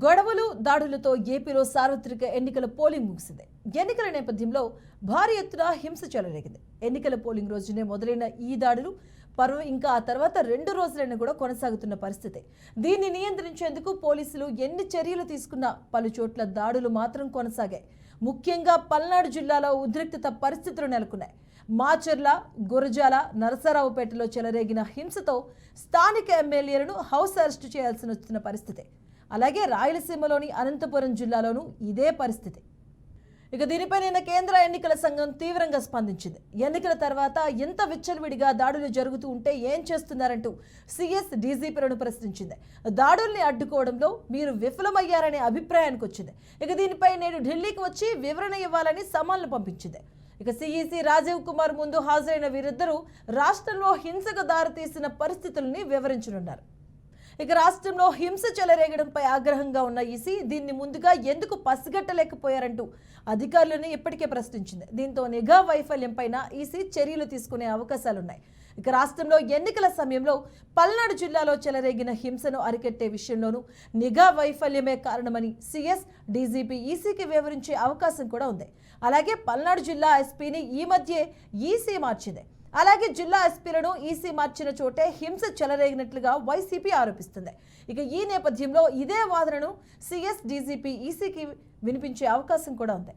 గొడవలు దాడులతో ఏపీలో సార్వత్రిక ఎన్నికల పోలింగ్ ముగిసింది. ఎన్నికల నేపథ్యంలో భారీ ఎత్తున హింస చెలరేగింది. ఎన్నికల పోలింగ్ రోజునే మొదలైన ఈ దాడులు పర్వం ఇంకా ఆ తర్వాత 2 రోజులైనా కూడా కొనసాగుతున్న పరిస్థితి. దీన్ని నియంత్రించేందుకు పోలీసులు ఎన్ని చర్యలు తీసుకున్నా పలు చోట్ల దాడులు మాత్రం కొనసాగాయి. ముఖ్యంగా పల్నాడు జిల్లాలో ఉద్రిక్తత పరిస్థితులు నెలకొన్నాయి. మాచర్ల, గురజాల, నరసరావుపేటలో చెలరేగిన హింసతో స్థానిక ఎమ్మెల్యేలను హౌస్ అరెస్టు చేయాల్సి వస్తున్న పరిస్థితి. అలాగే రాయలసీమలోని అనంతపురం జిల్లాలోనూ ఇదే పరిస్థితి. ఇక దీనిపై నిన్న కేంద్ర ఎన్నికల సంఘం తీవ్రంగా స్పందించింది. ఎన్నికల తర్వాత ఎంత విచ్చలవిడిగా దాడులు జరుగుతూ ఉంటే ఏం చేస్తున్నారంటూ సిఎస్ డీజీపీలను ప్రశ్నించింది. దాడుల్ని అడ్డుకోవడంలో మీరు విఫలమయ్యారనే అభిప్రాయానికి వచ్చింది. ఇక దీనిపై నేడు ఢిల్లీకి వచ్చి వివరణ ఇవ్వాలని సమన్లు పంపించింది. ఇక సిఈసి రాజీవ్ కుమార్ ముందు హాజరైన వీరిద్దరూ రాష్ట్రంలో హింసకు దారితీసిన పరిస్థితుల్ని వివరించనున్నారు. ఇక రాష్ట్రంలో హింస చెలరేగడంపై ఆగ్రహంగా ఉన్న ఈసీ దీన్ని ముందుగా ఎందుకు పసిగట్టలేకపోయారంటూ అధికారులను ఇప్పటికే ప్రశ్నించింది. దీంతో నిఘా వైఫల్యంపైన ఈసీ చర్యలు తీసుకునే అవకాశాలున్నాయి. ఇక రాష్ట్రంలో ఎన్నికల సమయంలో పల్నాడు జిల్లాలో చెలరేగిన హింసను అరికట్టే విషయంలోనూ నిఘా వైఫల్యమే కారణమని సిఎస్ డీజీపీ ఈసీకి వివరించే అవకాశం కూడా ఉంది. అలాగే పల్నాడు జిల్లా ఎస్పీని ఈ మధ్యే ఈసీ మార్చింది. అలాగే జిల్లా ఎస్పీలను ఈసీ మార్చిన చోటే హింస చెలరేగినట్లుగా వైసీపీ ఆరోపిస్తుంది. ఇక ఈ నేపథ్యంలో ఇదే వాదనను సిఎస్ డీజీపీ ఈసీకి వినిపించే అవకాశం కూడా ఉంది.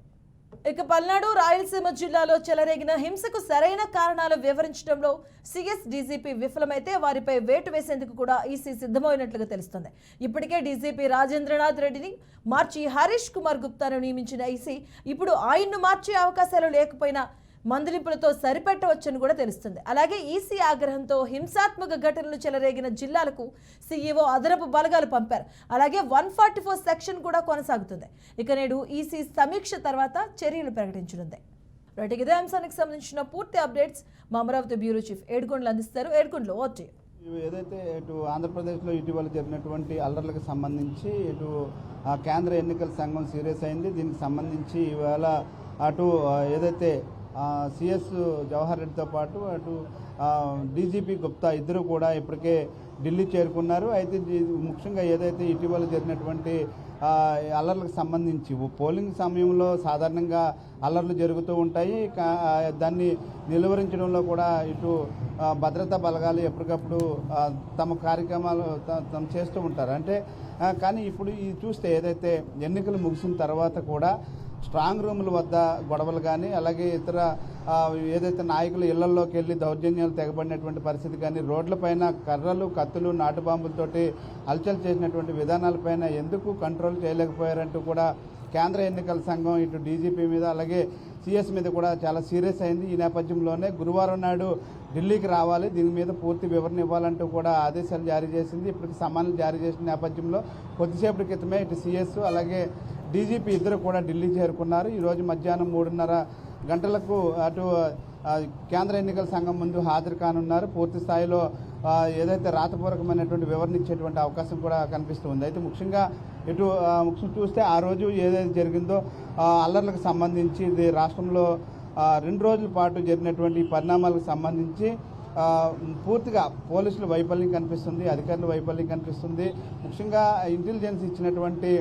ఇక పల్నాడు, రాయలసీమ జిల్లాలో చెలరేగిన హింసకు సరైన కారణాలు వివరించడంలో సిఎస్ డీజీపీ విఫలమైతే వారిపై వేటు వేసేందుకు కూడా ఈసీ సిద్ధమైనట్లుగా తెలుస్తుంది. ఇప్పటికే డీజీపీ రాజేంద్రనాథ్ రెడ్డిని మార్చి హరీష్ కుమార్ గుప్తాను నియమించిన ఈసీ ఇప్పుడు ఆయన్ను మార్చే అవకాశాలు లేకపోయినా మందలింపులతో సరిపెట్టవచ్చని కూడా తెలుస్తుంది. అలాగే ఈసీ ఆగ్రహంతో హింసాత్మక ఘటనలు చెలరేగిన జిల్లాలకు సీఈఓ అదనపు బలగాలు పంపారు. అలాగే 144 సెక్షన్ కూడా కొనసాగుతుంది. ఇక నేడు ఈసీ సమీక్ష తర్వాత చర్యలు ప్రకటించనుంది. రైట్, ఇదే అంశానికి సంబంధించిన పూర్తి అప్డేట్స్ మా అమరావతి బ్యూరో చీఫ్ ఏడుకొండలు అందిస్తారు. ఏడుకొండలు ఓటీ ఏదైతే ఇటు ఆంధ్రప్రదేశ్లో ఇటీవల జరిగినటువంటి అల్లర్లకు సంబంధించి ఇటు కేంద్ర ఎన్నికల సంఘం సీరియస్ అయింది. దీనికి సంబంధించి ఇవాళ అటు ఏదైతే సిఎస్ జవహర్ రెడ్డితో పాటు అటు డీజీపీ గుప్తా ఇద్దరు కూడా ఇప్పటికే ఢిల్లీ చేరుకున్నారు. అయితే ముఖ్యంగా ఏదైతే ఇటీవల జరిగినటువంటి అల్లర్లకు సంబంధించి పోలింగ్ సమయంలో సాధారణంగా అల్లర్లు జరుగుతూ ఉంటాయి. దాన్ని నిలువరించడంలో కూడా ఇటు భద్రతా బలగాలు ఎప్పటికప్పుడు తమ కార్యక్రమాలు తమ చేస్తూ ఉంటారు. అంటే కానీ ఇప్పుడు ఇది చూస్తే ఏదైతే ఎన్నికలు ముగిసిన తర్వాత కూడా స్ట్రాంగ్ రూముల వద్ద గొడవలు కానీ అలాగే ఇతర ఏదైతే నాయకులు ఇళ్లలోకి వెళ్ళి దౌర్జన్యాలు తెగబడినటువంటి పరిస్థితి కానీ రోడ్లపైన కర్రలు, కత్తులు, నాటు బాంబులతోటి అలచల్ చేసినటువంటి విధానాలపైన ఎందుకు కంట్రోల్ చేయలేకపోయారంటూ కూడా కేంద్ర ఎన్నికల సంఘం ఇటు డీజీపీ మీద అలాగే సిఎస్ మీద కూడా చాలా సీరియస్ అయింది. ఈ నేపథ్యంలోనే గురువారం నాడు ఢిల్లీకి రావాలి, దీని మీద పూర్తి వివరణ ఇవ్వాలంటూ కూడా ఆదేశాలు జారీ చేసింది. ఇప్పటికి సమన్లు జారీ చేసిన నేపథ్యంలో కొద్దిసేపటి క్రితమే ఇటు సిఎస్ అలాగే డీజీపీ ఇద్దరు కూడా ఢిల్లీ చేరుకున్నారు. ఈరోజు మధ్యాహ్నం 3:30 గంటలకు అటు కేంద్ర ఎన్నికల సంఘం ముందు హాజరు కానున్నారు. పూర్తి స్థాయిలో ఏదైతే రాతపూర్వకమైనటువంటి వివరణ ఇచ్చేటువంటి అవకాశం కూడా కనిపిస్తుంది. అయితే ముఖ్యంగా ఇటు చూస్తే ఆ రోజు ఏదైతే జరిగిందో అల్లర్లకు సంబంధించి ఇది రాష్ట్రంలో 2 రోజుల పాటు జరిగినటువంటి పరిణామాలకు సంబంధించి పూర్తిగా పోలీసుల వైఫల్యం కనిపిస్తుంది, అధికారుల వైఫల్యం కనిపిస్తుంది. ముఖ్యంగా ఇంటెలిజెన్స్ ఇచ్చినటువంటి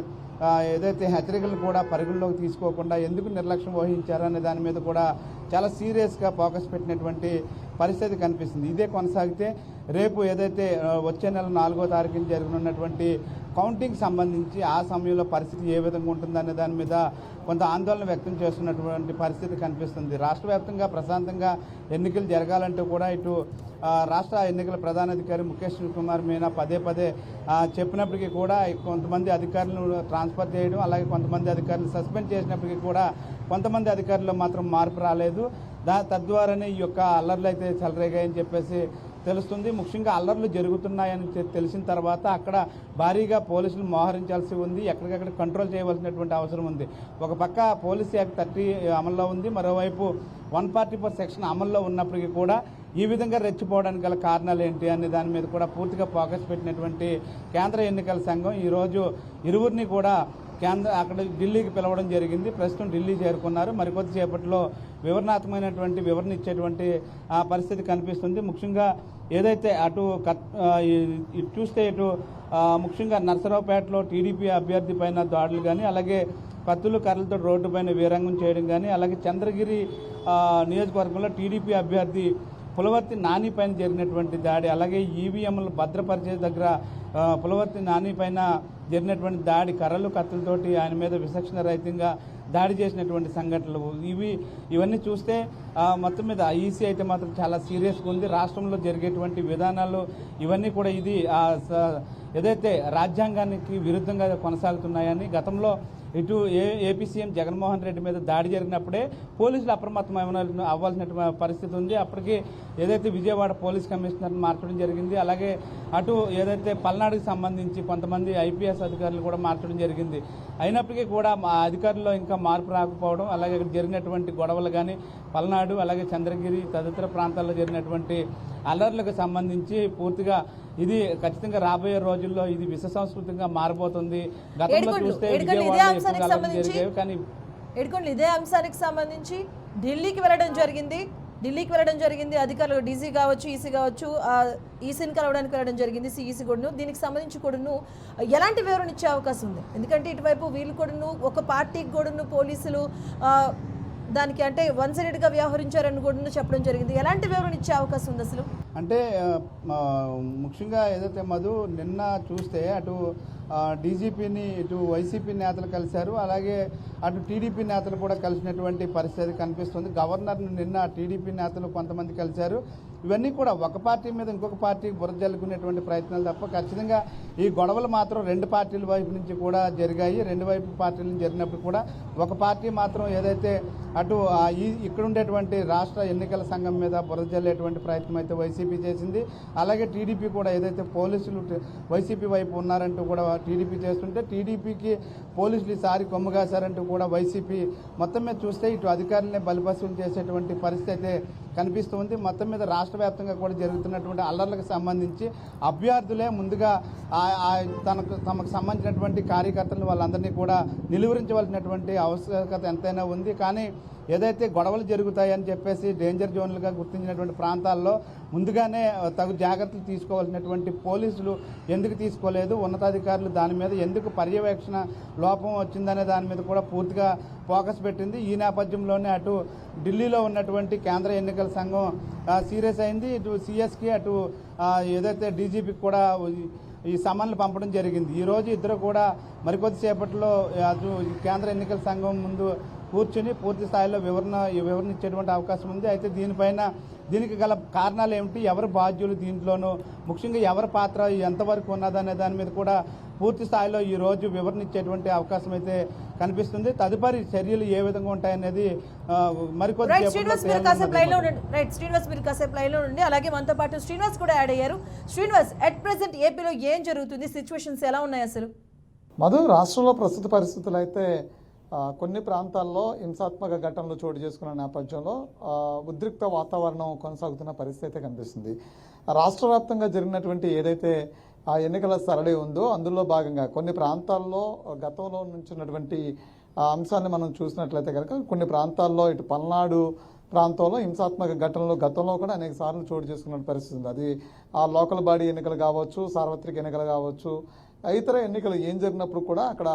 ఏదైతే హెచ్చరికలు కూడా పరిగణలోకి తీసుకోకుండా ఎందుకు నిర్లక్ష్యం వహించారనే దాని మీద కూడా చాలా సీరియస్గా ఫోకస్ పెట్టినటువంటి పరిస్థితి కనిపిస్తుంది. ఇదే కొనసాగితే రేపు ఏదైతే వచ్చే నెల 4వ తారీఖున జరగనున్నటువంటి కౌంటింగ్ సంబంధించి ఆ సమయంలో పరిస్థితి ఏ విధంగా ఉంటుందనే దాని మీద కొంత ఆందోళన వ్యక్తం చేస్తున్నటువంటి పరిస్థితి కనిపిస్తుంది. రాష్ట్ర వ్యాప్తంగా ప్రశాంతంగా ఎన్నికలు జరగాలంటే కూడా ఇటు రాష్ట్ర ఎన్నికల ప్రధానాధికారి ముఖేష్ కుమార్ మీనా పదే చెప్పినప్పటికీ కూడా కొంతమంది అధికారులను ట్రాన్స్ఫర్ చేయడం అలాగే కొంతమంది అధికారులు సస్పెండ్ చేసినప్పటికీ కూడా కొంతమంది అధికారులు మాత్రం మార్పు రాలేదు. తద్వారానే ఈ యొక్క అల్లర్లు అయితే చెలరేగాయని చెప్పేసి తెలుస్తుంది. ముఖ్యంగా అల్లర్లు జరుగుతున్నాయని తెలిసిన తర్వాత అక్కడ భారీగా పోలీసులు మోహరించాల్సి ఉంది, ఎక్కడికక్కడ కంట్రోల్ చేయవలసినటువంటి అవసరం ఉంది. ఒక పక్క పోలీస్ యాక్ట్ 30 అమల్లో ఉంది, మరోవైపు 144 సెక్షన్ అమల్లో ఉన్నప్పటికీ కూడా ఈ విధంగా రెచ్చిపోవడానికి గల కారణాలు ఏంటి అనే దాని మీద కూడా పూర్తిగా ఫోకస్ పెట్టినటువంటి కేంద్ర ఎన్నికల సంఘం ఈరోజు ఇరువురిని కూడా అక్కడ ఢిల్లీకి పిలవడం జరిగింది. ప్రస్తుతం ఢిల్లీ చేరుకున్నారు. మరికొద్దిసేపట్లో వివరణాత్మకమైనటువంటి వివరణ ఇచ్చేటువంటి పరిస్థితి కనిపిస్తుంది. ముఖ్యంగా ఏదైతే అటు ఇటు చూస్తే ఇటు ముఖ్యంగా నర్సరావుపేటలో టీడీపీ అభ్యర్థి పైన దాడులు కానీ, అలాగే కత్తులు కర్రలతో రోడ్డు పైన వీరంగం చేయడం కానీ, అలాగే చంద్రగిరి నియోజకవర్గంలో టీడీపీ అభ్యర్థి పులవర్తి నాని పైన జరిగినటువంటి దాడి, అలాగే ఈవీఎంలు భద్రపరిచే దగ్గర పులవర్తి నాని పైన జరిగినటువంటి దాడి, కర్రలు కత్తులతోటి ఆయన మీద విచక్షణ రహితంగా దాడి చేసినటువంటి సంఘటనలు ఇవన్నీ చూస్తే మొత్తం మీద ఈసీ అయితే మాత్రం చాలా సీరియస్గా ఉంది. రాష్ట్రంలో జరిగేటువంటి విధానాలు ఇవన్నీ కూడా ఇది ఏదైతే రాజ్యాంగానికి విరుద్ధంగా కొనసాగుతున్నాయని, గతంలో ఇటు ఏపీ సీఎం జగన్మోహన్ రెడ్డి మీద దాడి జరిగినప్పుడే పోలీసులు అప్రమత్తం అవ్వాల్సిన పరిస్థితి ఉంది. అప్పటికి ఏదైతే విజయవాడ పోలీస్ కమిషనర్ని మార్చడం జరిగింది, అలాగే అటు ఏదైతే పల్నాడుకి సంబంధించి కొంతమంది ఐపీఎస్ అధికారులు కూడా మార్చడం జరిగింది. అయినప్పటికీ కూడా మా అధికారుల్లో ఇంకా మార్పు రాకపోవడం, అలాగే ఇక్కడ జరిగినటువంటి గొడవలు కానీ, పల్నాడు అలాగే చంద్రగిరి తదితర ప్రాంతాల్లో జరిగినటువంటి అల్లర్లకు సంబంధించి పూర్తిగా ఇది ఖచ్చితంగా రాబోయే రోజుల్లో ఇది విష సంస్కృతంగా మారిపోతుంది. గతంలో చూస్తే కానీ ఇదే అంశానికి సంబంధించి ఢిల్లీకి వెళ్ళడం జరిగింది అధికారులు, డీసీ కావచ్చు, ఈసీ కావచ్చు, ఈసీని కలవడానికి వెళ్ళడం జరిగింది, సిఈసీ కూడాను. దీనికి సంబంధించి కూడాను ఎలాంటి వివరణ ఇచ్చే అవకాశం ఉంది? ఎందుకంటే ఇటువైపు వీళ్ళు కూడాను ఒక పార్టీకి కూడాను పోలీసులు దానికి అంటే వన్ సైడెడ్గా వ్యవహరించారని కూడా చెప్పడం జరిగింది. ఎలాంటి వివరణ ఇచ్చే అవకాశం ఉంది అసలు? అంటే ముఖ్యంగా ఏదైతే మధు నిన్న చూస్తే అటు డీజీపీని ఇటు వైసీపీ నేతలు కలిశారు, అలాగే అటు టీడీపీ నేతలు కూడా కలిసినటువంటి పరిస్థితి కనిపిస్తుంది. గవర్నర్ను నిన్న టీడీపీ నేతలు కొంతమంది కలిశారు. ఇవన్నీ కూడా ఒక పార్టీ మీద ఇంకొక పార్టీకి బురద జల్లుకునేటువంటి ప్రయత్నాలు తప్ప ఖచ్చితంగా ఈ గొడవలు మాత్రం రెండు పార్టీల వైపు నుంచి కూడా జరిగాయి. రెండు వైపు పార్టీల నుంచి జరిగినప్పుడు కూడా ఒక పార్టీ మాత్రం ఏదైతే అటు ఇక్కడ ఉండేటువంటి రాష్ట్ర ఎన్నికల సంఘం మీద బురద జల్లేటువంటి ప్రయత్నం అయితే వైసీపీ చేసింది. అలాగే టీడీపీ కూడా ఏదైతే పోలీసులు వైసీపీ వైపు ఉన్నారంటూ కూడా టీడీపీ చేస్తుంటే, టీడీపీకి పోలీసులు ఈసారి కొమ్ముగాశారంటూ కూడా వైసీపీ మొత్తం మీద చూస్తే ఇటు అధికారులనే బలిపశువులు చేసేటువంటి పరిస్థితి అయితే కనిపిస్తుంది. మొత్తం మీద రాష్ట్ర వ్యాప్తంగా కూడా జరుగుతున్నటువంటి అల్లర్లకు సంబంధించి అభ్యర్థులే ముందుగా తమకు సంబంధించినటువంటి కార్యకర్తలను వాళ్ళందరినీ కూడా నిలువరించవలసినటువంటి ఆవశ్యకత ఎంతైనా ఉంది. కానీ ఏదైతే గొడవలు జరుగుతాయని చెప్పేసి డేంజర్ జోన్లుగా గుర్తించినటువంటి ప్రాంతాల్లో ముందుగానే తగు జాగ్రత్తలు తీసుకోవాల్సినటువంటి పోలీసులు ఎందుకు తీసుకోలేదు, ఉన్నతాధికారులు దాని మీద ఎందుకు పర్యవేక్షణ లోపం వచ్చిందనే దాని మీద కూడా పూర్తిగా ఫోకస్ పెట్టింది. ఈ నేపథ్యంలోనే అటు ఢిల్లీలో ఉన్నటువంటి కేంద్ర ఎన్నికల సంఘం సీరియస్ అయింది. ఇటు సిఎస్కి అటు ఏదైతే డీజీపీకి కూడా ఈ సమన్లు పంపడం జరిగింది. ఈరోజు ఇద్దరు కూడా మరికొద్దిసేపట్లో అటు కేంద్ర ఎన్నికల సంఘం ముందు కూర్చుని పూర్తి స్థాయిలో వివరణ ఇచ్చేటువంటి అవకాశం ఉంది. అయితే దీనికి గల కారణాలు ఏమిటి, ఎవరు బాధ్యులు, దీంట్లోనూ ముఖ్యంగా ఎవరి పాత్ర ఎంతవరకు ఉన్నదనే దాని మీద కూడా పూర్తి స్థాయిలో ఈ రోజు వివరణ ఇచ్చేటువంటి అవకాశం అయితే కనిపిస్తుంది. తదుపరి చర్యలు ఏ విధంగా ఉంటాయనేది మరికొద్ది శ్రీనివాస్ మీరు కాసేపు లైన్లో ఉండి, అలాగే మనతో పాటు శ్రీనివాస్ కూడా యాడ్ అయ్యారు. శ్రీనివాస్, అట్ ప్రెసెంట్ ఏపీలో ఏం జరుగుతుంది, సిచ్యువేషన్స్ ఎలా ఉన్నాయి అసలు? మధు, రాష్ట్రంలో ప్రస్తుత పరిస్థితులు అయితే కొన్ని ప్రాంతాల్లో హింసాత్మక ఘటనలు చోటు చేసుకున్న నేపథ్యంలో ఉద్రిక్త వాతావరణం కొనసాగుతున్న పరిస్థితి అయితే కనిపిస్తుంది. రాష్ట్ర వ్యాప్తంగా జరిగినటువంటి ఏదైతే ఆ ఎన్నికల సరళి ఉందో అందులో భాగంగా కొన్ని ప్రాంతాల్లో గతంలో నుంచి ఉన్నటువంటి అంశాన్ని మనం చూసినట్లయితే కనుక కొన్ని ప్రాంతాల్లో ఇటు పల్నాడు ప్రాంతంలో హింసాత్మక ఘటనలు గతంలో కూడా అనేక సార్లు చోటు చేసుకున్న పరిస్థితి ఉంది. అది ఆ లోకల్ బాడీ ఎన్నికలు కావచ్చు, సార్వత్రిక ఎన్నికలు కావచ్చు, ఇతర ఎన్నికలు ఏం జరిగినప్పుడు కూడా అక్కడ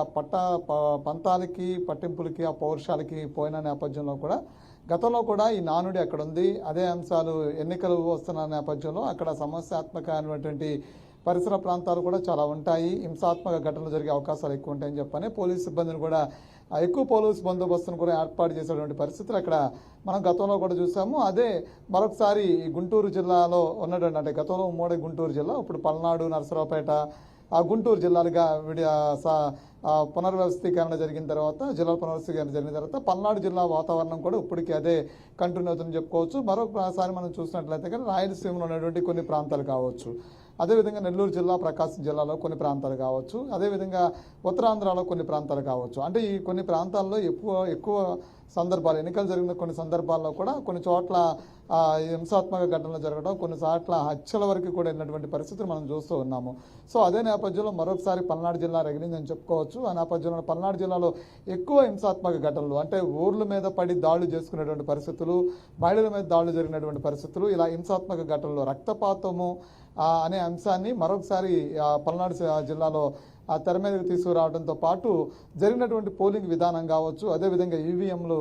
పంతాలకి పట్టింపులకి ఆ పౌరుషాలకి పోయిన నేపథ్యంలో కూడా గతంలో కూడా ఈ నానుడి అక్కడ ఉంది. అదే అంశాలు ఎన్నికలు వస్తున్న నేపథ్యంలో అక్కడ సమస్యాత్మకమైనటువంటి పరిసర ప్రాంతాలు కూడా చాలా ఉంటాయి, హింసాత్మక ఘటనలు జరిగే అవకాశాలు ఎక్కువ ఉంటాయని చెప్పని పోలీసు సిబ్బందిని కూడా ఎక్కువ పోలీసు బందోబస్తును కూడా ఏర్పాటు చేసేటువంటి పరిస్థితులు అక్కడ మనం గతంలో కూడా చూసాము. అదే మరొకసారి గుంటూరు జిల్లాలో ఉన్నటువంటి, అంటే గతంలో ఉమ్మడి గుంటూరు జిల్లా, ఇప్పుడు పల్నాడు, నరసరావుపేట, గుంటూరు జిల్లాలుగా పునర్వ్యవస్థీకరణ జరిగిన తర్వాత, జిల్లాల పునర్వ్యవస్థీకరణ జరిగిన తర్వాత పల్నాడు జిల్లా వాతావరణం కూడా ఇప్పటికీ అదే కంటిన్యూ అవుతుందని చెప్పుకోవచ్చు. మరొకసారి మనం చూసినట్లయితే కానీ రాయలసీమలో ఉన్నటువంటి కొన్ని ప్రాంతాలు కావచ్చు, అదేవిధంగా నెల్లూరు జిల్లా, ప్రకాశం జిల్లాలో కొన్ని ప్రాంతాలు కావచ్చు, అదేవిధంగా ఉత్తరాంధ్రలో కొన్ని ప్రాంతాలు కావచ్చు. అంటే ఈ కొన్ని ప్రాంతాల్లో ఎక్కువ సందర్భాలు, ఎన్నికలు జరిగిన కొన్ని సందర్భాల్లో కూడా కొన్ని చోట్ల హింసాత్మక ఘటనలు జరగడం, కొన్ని చోట్ల హత్యల వరకు కూడా వెళ్ళినటువంటి పరిస్థితులు మనం చూస్తూ ఉన్నాము. సో అదే నేపథ్యంలో మరొకసారి పల్నాడు జిల్లా రగిలిందని చెప్పుకోవచ్చు. ఆ నేపథ్యంలో పల్నాడు జిల్లాలో ఎక్కువ హింసాత్మక ఘటనలు, అంటే ఊర్ల మీద పడి దాడులు చేసుకునేటువంటి పరిస్థితులు, మహిళల మీద దాడులు జరిగినటువంటి పరిస్థితులు, ఇలా హింసాత్మక ఘటనలు, రక్తపాతము అనే అంశాన్ని మరొకసారి పల్నాడు జిల్లాలో తెర మీదకి తీసుకురావడంతో పాటు జరిగినటువంటి పోలింగ్ విధానం కావచ్చు, అదేవిధంగా ఈవీఎంలు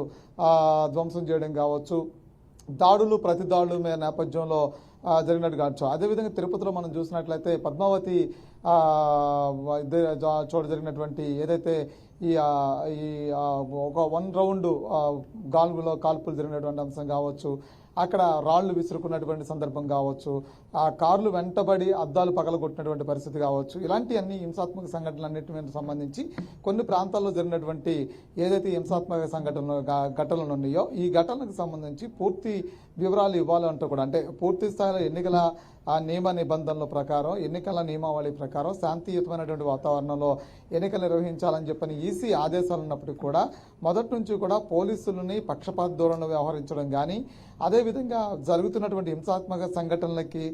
ధ్వంసం చేయడం కావచ్చు, దాడులు ప్రతి దాడుల మీద నేపథ్యంలో జరిగినట్టు కావచ్చు. అదేవిధంగా తిరుపతిలో మనం చూసినట్లయితే పద్మావతి చోట జరిగినటువంటి ఏదైతే ఈ ఒక 1 రౌండ్ కాల్పులు జరిగినటువంటి అంశం కావచ్చు, అక్కడ రాళ్లు విసురుకున్నటువంటి సందర్భం కావచ్చు, ఆ కార్లు వెంటబడి అద్దాలు పగలగొట్టినటువంటి పరిస్థితి కావచ్చు, ఇలాంటి అన్ని హింసాత్మక సంఘటనలన్నింటికి సంబంధించి కొన్ని ప్రాంతాల్లో జరిగినటువంటి ఏదైతే హింసాత్మక ఘటనలు ఉన్నాయో ఈ ఘటనలకు సంబంధించి పూర్తి వివరాలు ఇవ్వాలంటూ కూడా, అంటే పూర్తి స్థాయిలో ఎన్నికల నియమ నిబంధనల ప్రకారం, ఎన్నికల నియమావళి ప్రకారం శాంతియుతమైనటువంటి వాతావరణంలో ఎన్నికలు నిర్వహించాలని చెప్పని ఈసీ ఆదేశాలు ఉన్నప్పటికీ కూడా మొదటి నుంచి కూడా పోలీసులని పక్షపాత ధోరణిలో వ్యవహరించడం కానీ, అదేవిధంగా జరుగుతున్నటువంటి హింసాత్మక సంఘటనలకి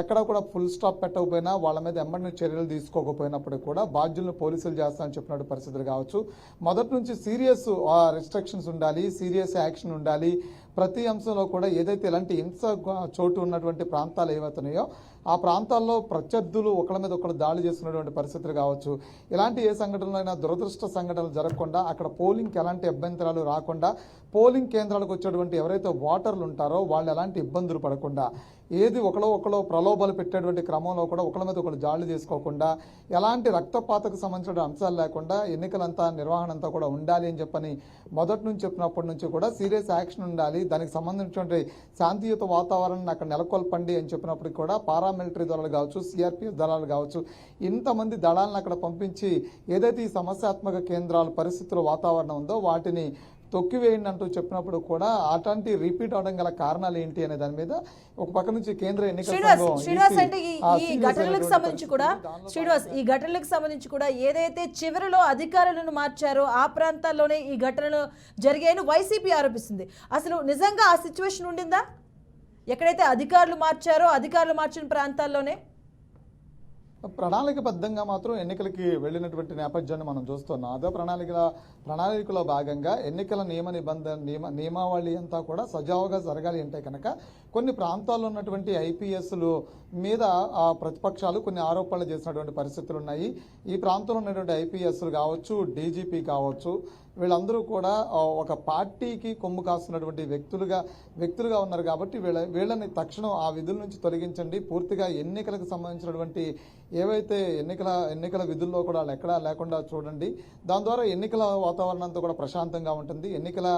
ఎక్కడ కూడా ఫుల్ స్టాప్ పెట్టకపోయినా, వాళ్ళ మీద ఎమ్మడిని చర్యలు తీసుకోకపోయినప్పుడు కూడా బాధ్యులను పోలీసులు చేస్తామని చెప్పినటువంటి పరిస్థితులు కావచ్చు. మొదటి నుంచి సీరియస్ రిస్ట్రిక్షన్స్ ఉండాలి, సీరియస్ యాక్షన్ ఉండాలి. ప్రతి అంశంలో కూడా ఏదైతే ఇలాంటి హింస చోటు ఉన్నటువంటి ప్రాంతాలు ఏవైతున్నాయో ఆ ప్రాంతాల్లో ప్రత్యర్థులు ఒకళ్ళ మీద ఒకళ్ళు దాడి చేసుకున్నటువంటి పరిస్థితులు కావచ్చు, ఇలాంటి ఏ సంఘటనలైనా దురదృష్ట సంఘటనలు జరగకుండా, అక్కడ పోలింగ్కి ఎలాంటి అభ్యంతరాలు రాకుండా, పోలింగ్ కేంద్రాలకు వచ్చేటువంటి ఎవరైతే ఓటర్లు ఉంటారో వాళ్ళు ఎలాంటి ఇబ్బందులు పడకుండా, ఏది ఒకళ్ళో ప్రలోభాలు పెట్టేటువంటి క్రమంలో కూడా ఒకళ్ళ మీద ఒకళ్ళు జాళ్లు చేసుకోకుండా, ఎలాంటి రక్తపాతకు సంబంధించిన అంశాలు లేకుండా ఎన్నికలంతా నిర్వహణ అంతా కూడా ఉండాలి అని చెప్పని మొదటి నుంచి చెప్పినప్పటి నుంచి కూడా సీరియస్ యాక్షన్ ఉండాలి, దానికి సంబంధించినటువంటి శాంతియుత వాతావరణాన్ని అక్కడ నెలకొల్పండి అని చెప్పినప్పటికీ కూడా పారామిలిటరీ దళాలు కావచ్చు, సిఆర్పిఎఫ్ దళాలు కావచ్చు, ఇంతమంది దళాలను అక్కడ పంపించి ఏదైతే ఈ సమస్యాత్మక కేంద్రాల పరిస్థితుల వాతావరణం ఉందో వాటిని తొక్కివేయండి అంటూ చెప్పినప్పుడు కూడా అట్లాంటి రిపీట్ అవడం గల కారణాలు ఏంటి అనే దాని మీద ఒక పక్క నుంచి కేంద్ర ఎన్నికల శ్రీనివాస్ అంటే ఈ ఘటనలకు సంబంధించి కూడా ఈ ఘటనలకు సంబంధించి కూడా ఏదైతే చివరిలో అధికారులను మార్చారో ఆ ప్రాంతాల్లోనే ఈ ఘటనలు జరిగాయని వైసీపీ ఆరోపిస్తుంది. అసలు నిజంగా ఆ సిచ్యువేషన్ ఉండిందా? ఎక్కడైతే అధికారులు మార్చిన ప్రాంతాల్లోనే ప్రణాళికబద్ధంగా మాత్రం ఎన్నికలకి వెళ్ళినటువంటి నేపథ్యాన్ని మనం చూస్తున్నాం. అదే ప్రణాళికలో భాగంగా ఎన్నికల నియమావళి అంతా కూడా సజావుగా జరగాలి అంటే కనుక కొన్ని ప్రాంతాల్లో ఉన్నటువంటి ఐపీఎస్లు మీద ప్రతిపక్షాలు కొన్ని ఆరోపణలు చేసినటువంటి పరిస్థితులు ఉన్నాయి. ఈ ప్రాంతంలో ఉన్నటువంటి ఐపీఎస్లు కావచ్చు, డీజీపీ కావచ్చు, వీళ్ళందరూ కూడా ఒక పార్టీకి కొమ్ము కాస్తున్నటువంటి వ్యక్తులుగా ఉన్నారు. కాబట్టి వీళ్ళని తక్షణం ఆ విధుల నుంచి తొలగించండి, పూర్తిగా ఎన్నికలకు సంబంధించినటువంటి ఏవైతే ఎన్నికల విధుల్లో కూడా వాళ్ళు ఎక్కడా లేకుండా చూడండి, దాని ద్వారా ఎన్నికల వాతావరణం అంతా కూడా ప్రశాంతంగా ఉంటుంది, ఎన్నికల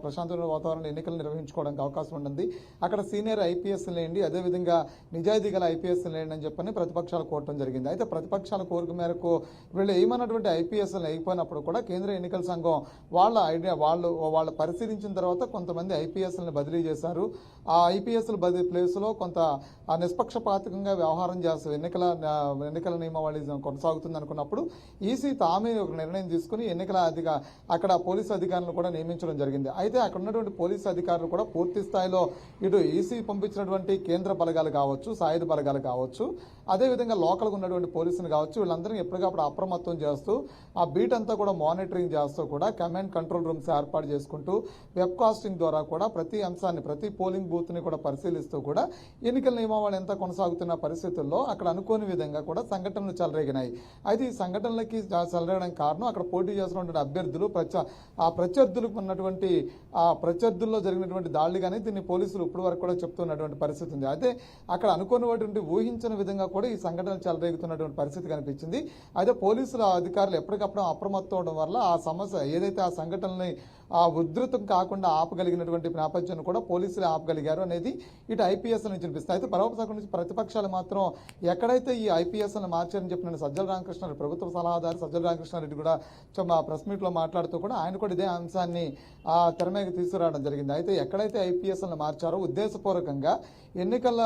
ప్రశాంతమైన వాతావరణంలో ఎన్నికలు నిర్వహించుకోవడానికి అవకాశం ఉంటుంది, అక్కడ సీనియర్ ఐపీఎస్ లేండి, అదేవిధంగా నిజాయితీ గల ఐపీఎస్ లేండి అని చెప్పని ప్రతిపక్షాలు కోరటం జరిగింది. అయితే ప్రతిపక్షాల కోరిక మేరకు వీళ్ళు ఏమన్నటువంటి ఐపీఎస్లు అయిపోయినప్పుడు కూడా కేంద్ర ఎన్నికల సంఘం వాళ్ళు పరిశీలించిన తర్వాత కొంతమంది ఐపీఎస్లను బదిలీ చేశారు. ఆ ఐపీఎస్ల బదిలీ ప్లేస్లో కొంత నిష్పక్షపాతకంగా వ్యవహారం చేస్తారు, ఎన్నికల నియమావళి కొనసాగుతుంది అనుకున్నప్పుడు ఈసీ తామే ఒక నిర్ణయం తీసుకుని అక్కడ పోలీసు అధికారులను కూడా నియమించడం జరిగింది. అయితే అక్కడ ఉన్నటువంటి పోలీసు అధికారులు కూడా పూర్తి స్థాయిలో ఇటు ఈసీ పంపించినటువంటి కేంద్ర బలగాలు కావచ్చు, సాయుధ బలగాలు కావచ్చు, అదేవిధంగా లోకల్గా ఉన్నటువంటి పోలీసులు కావచ్చు, వీళ్ళందరినీ ఎప్పటికప్పుడు అప్రమత్తం చేస్తూ ఆ బీట్ అంతా కూడా మానిటరింగ్ చేస్తూ కూడా కమాండ్ కంట్రోల్ రూమ్స్ ఏర్పాటు చేసుకుంటూ వెబ్ కాస్టింగ్ ద్వారా కూడా ప్రతి అంశాన్ని, ప్రతి పోలింగ్ బూత్ని కూడా పరిశీలిస్తూ కూడా ఎన్నికల నియమావళి ఎంత కొనసాగుతున్న పరిస్థితుల్లో అక్కడ అనుకోని విధంగా కూడా సంఘటనలు చెలరేగినాయి. అయితే ఈ సంఘటనలకి చెలరేగడానికి కారణం అక్కడ పోటీ చేస్తున్నటువంటి అభ్యర్థులు, ప్రత్యర్థులకు ఉన్నటువంటి ప్రత్యర్థుల్లో జరిగినటువంటి దాడులు కానీ దీన్ని పోలీసులు ఇప్పటి వరకు కూడా చెప్తున్నటువంటి పరిస్థితి ఉంది. అయితే అక్కడ అనుకున్నటువంటి ఊహించిన విధంగా కూడా ఈ సంఘటనలు చెలరేగుతున్నటువంటి పరిస్థితి కనిపించింది. అయితే పోలీసుల అధికారులు ఎప్పటికప్పుడు అప్రమత్తం అవడం వల్ల ఆ సమస్య ఏదైతే ఆ సంఘటనల్ని ఉధృతం కాకుండా ఆపగలిగినటువంటి నేపథ్యాన్ని కూడా పోలీసులు ఆపగలిగారు అనేది ఇటు ఐపీఎస్ నుంచి అనిపిస్తుంది. అయితే మరోపక్క నుంచి ప్రతిపక్షాలు మాత్రం ఎక్కడైతే ఈ ఐపీఎస్ను మార్చారని చెప్పిన సజ్జల రామకృష్ణారెడ్డి, ప్రభుత్వ సలహాదారు సజ్జల రామకృష్ణారెడ్డి కూడా ప్రెస్ మీట్లో మాట్లాడుతూ కూడా ఆయన కూడా ఇదే అంశాన్ని తెర మీదకి తీసుకురావడం జరిగింది. అయితే ఎక్కడైతే ఐపీఎస్లను మార్చారో ఉద్దేశపూర్వకంగా ఎన్నికల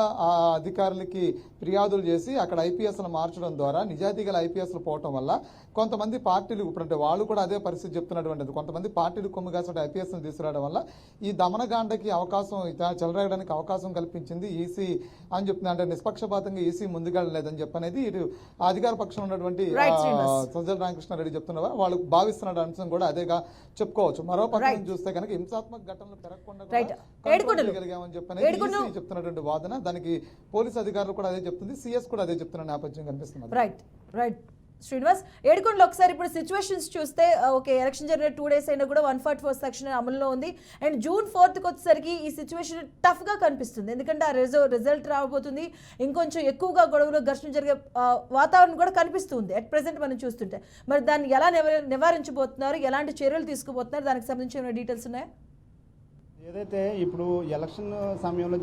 అధికారులకి ఫిర్యాదులు చేసి చేసి అక్కడ ఐపీఎస్లు మార్చడం ద్వారా నిజాయితీ గల ఐపీఎస్లు పోవటం వల్ల కొంతమంది పార్టీలు ఇప్పుడు అంటే వాళ్ళు కూడా అదే పరిస్థితి చెప్తున్నటువంటిది. కొంతమంది పార్టీలు కొమ్ముగాసిన ఐపీఎస్ను తీసుకురావడం వల్ల ఈ దమనగాండకి అవకాశం చెలరేగడానికి అవకాశం కల్పించింది ఈసీ అని చెప్తుంది. అంటే నిష్పక్షపాతంగా ఈసీ ముందుకెళ్ళలేదని చెప్పనేది ఇటు అధికార పక్షంలో ఉన్నటువంటి సజ్జల రామకృష్ణారెడ్డి చెప్తున్నారు. వాళ్ళు భావిస్తున్న అంశం కూడా అదేగా చెప్పుకోవచ్చు. మరో పక్కన చూస్తే కనుక హింసాత్మక ఘటనలు పెరగకుండా చేయగలిగామని చెప్పనేది ఈసీ చెప్తున్నటువంటి వాదన. దానికి పోలీసు అధికారులు కూడా అదే చెప్తుంది, సిఎస్ కూడా అదే చెప్తున్న నేపథ్యం కనిపిస్తుంది. రైట్ శ్రీనివాస్, ఏడుకొండలో ఒకసారి ఇప్పుడు సిచ్యువేషన్స్ చూస్తే ఓకే, ఎలక్షన్ జరిగిన 2 days అయినా కూడా 144 సెక్షన్ అమలులో ఉంది. అండ్ June 4th వచ్చేసరికి ఈ సిచ్యువేషన్ టఫ్గా కనిపిస్తుంది. ఎందుకంటే ఆ రిజల్ట్ రాబోతుంది, ఇంకొంచెం ఎక్కువగా గొడవలు ఘర్షణ జరిగే వాతావరణం కూడా కనిపిస్తుంది అట్ ప్రెసెంట్ మనం చూస్తుంటే. మరి దాన్ని ఎలా నివారించబోతున్నారు, ఎలాంటి చర్యలు తీసుకుపోతున్నారు, దానికి సంబంధించిన డీటెయిల్స్ ఉన్నాయా? ఏదైతే ఇప్పుడు ఎలక్షన్ సమయంలో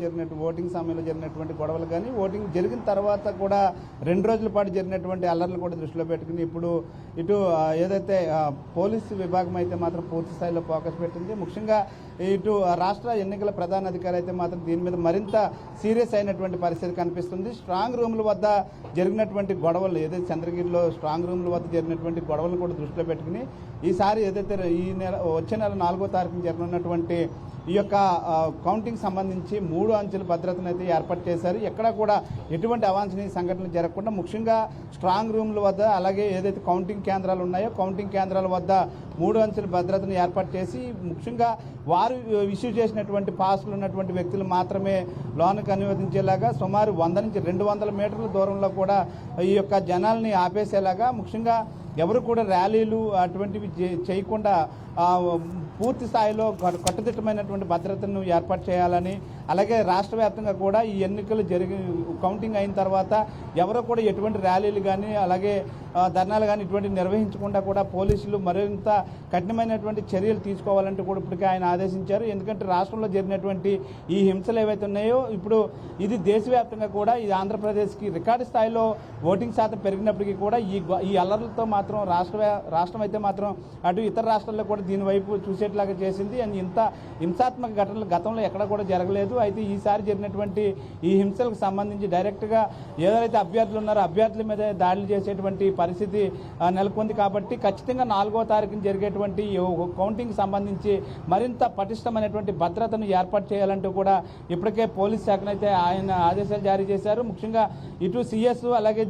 ఓటింగ్ సమయంలో జరిగినటువంటి గొడవలు కానీ ఓటింగ్ జరిగిన తర్వాత కూడా 2 రోజుల పాటు జరిగినటువంటి అల్లర్లు కూడా దృష్టిలో పెట్టుకుని ఇప్పుడు ఇటు ఏదైతే పోలీసు విభాగం అయితే మాత్రం పూర్తి స్థాయిలో ఫోకస్ పెట్టింది. ముఖ్యంగా ఇటు రాష్ట్ర ఎన్నికల ప్రధాన అధికారి అయితే మాత్రం దీని మీద మరింత సీరియస్ అయినటువంటి పరిస్థితి కనిపిస్తుంది. స్ట్రాంగ్ రూమ్ల వద్ద జరిగినటువంటి గొడవలు ఏదైతే చంద్రగిరిలో స్ట్రాంగ్ రూమ్ల వద్ద జరిగినటువంటి గొడవలను కూడా దృష్టిలో పెట్టుకుని ఈసారి ఏదైతే వచ్చే నెల 4వ తారీఖున జరగనున్నటువంటి ఈ యొక్క కౌంటింగ్ సంబంధించి 3 అంచెల భద్రతను అయితే ఏర్పాటు చేశారు. ఎక్కడా కూడా ఎటువంటి అవాంఛనీయ సంఘటనలు జరగకుండా ముఖ్యంగా స్ట్రాంగ్ రూమ్ల వద్ద అలాగే ఏదైతే కౌంటింగ్ కేంద్రాలు ఉన్నాయో కౌంటింగ్ కేంద్రాల వద్ద 3 అంచెల భద్రతను ఏర్పాటు చేసి ముఖ్యంగా వారు ఇష్యూ చేసినటువంటి పాస్లు ఉన్నటువంటి వ్యక్తులు మాత్రమే లోనికి అనువదించేలాగా సుమారు 100 నుంచి 200 మీటర్ల దూరంలో కూడా ఈ యొక్క జనాల్ని ఆపేసేలాగా ముఖ్యంగా ఎవరు కూడా ర్యాలీలు అటువంటివి చేయకుండా పూర్తి స్థాయిలో కట్టుదిట్టమైనటువంటి భద్రతను ఏర్పాటు చేయాలని, అలాగే రాష్ట్ర వ్యాప్తంగా కూడా ఈ ఎన్నికలు కౌంటింగ్ అయిన తర్వాత ఎవరో కూడా ఎటువంటి ర్యాలీలు కానీ అలాగే ధర్నాలు కానీ ఇటువంటివి నిర్వహించకుండా కూడా పోలీసులు మరింత కఠినమైనటువంటి చర్యలు తీసుకోవాలంటూ కూడా ఇప్పటికే ఆయన ఆదేశించారు. ఎందుకంటే రాష్ట్రంలో జరిగినటువంటి ఈ హింసలు ఏవైతే ఉన్నాయో ఇప్పుడు ఇది దేశవ్యాప్తంగా కూడా ఇది ఆంధ్రప్రదేశ్కి రికార్డు స్థాయిలో ఓటింగ్ శాతం పెరిగినప్పటికీ కూడా ఈ అల్లర్లతో మాత్రం రాష్ట్రం అయితే మాత్రం అటు ఇతర రాష్ట్రాల్లో కూడా దీని వైపు చూసేట్లాగా చేసింది. అండ్ ఇంత హింసాత్మక ఘటనలు గతంలో ఎక్కడ కూడా జరగలేదు. అయితే ఈసారి జరిగినటువంటి ఈ హింసలకు సంబంధించి డైరెక్ట్గా ఏదైతే అభ్యర్థులు ఉన్నారో అభ్యర్థుల మీద దాడులు చేసేటువంటి పరిస్థితి నెలకొంది. కాబట్టి ఖచ్చితంగా 4వ తారీఖున జరిగేటువంటి కౌంటింగ్ సంబంధించి మరింత పటిష్టమైనటువంటి భద్రతను ఏర్పాటు చేయాలంటూ కూడా ఇప్పటికే పోలీస్ శాఖనైతే ఆయన ఆదేశాలు జారీ చేశారు. ముఖ్యంగా ఇటు సిఎస్ అలాగే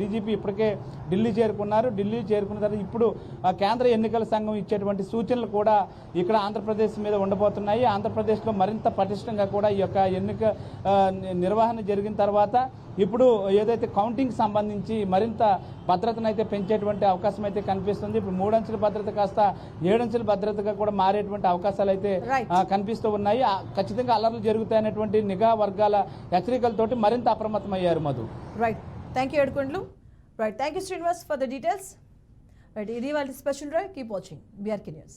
డీజీపీ ఇప్పటికే ఢిల్లీ చేరుకున్నారు. ఢిల్లీ చేరుకున్న తర్వాత ఇప్పుడు కేంద్ర ఎన్నికల సంఘం ఇచ్చేటువంటి సూచనలు కూడా ఇక్కడ ఆంధ్రప్రదేశ్ మీద ఉండబోతున్నాయి. ఆంధ్రప్రదేశ్లో మరింత పటిష్టంగా కూడా ఈ యొక్క ఎన్నిక నిర్వహణ జరిగిన తర్వాత ఇప్పుడు ఏదైతే కౌంటింగ్ సంబంధించి మరింత భద్రతను అయితే పెంచేటువంటి అవకాశం అయితే కనిపిస్తుంది. ఇప్పుడు 3 అంచెల భద్రత కాస్త 7 అంచెల భద్రతగా కూడా మారేటువంటి అవకాశాలు అయితే కనిపిస్తూ ఉన్నాయి. ఖచ్చితంగా అల్లర్లు జరుగుతాయనేటువంటి నిఘా వర్గాల హెచ్చరికలతోటి మరింత అప్రమత్తమయ్యారు. Madhu. Right, thank you Yedukondalu. Right, thank you Srinivas for the details. Right, ఇది వాళ్ళ special drive. Keep watching BRK News.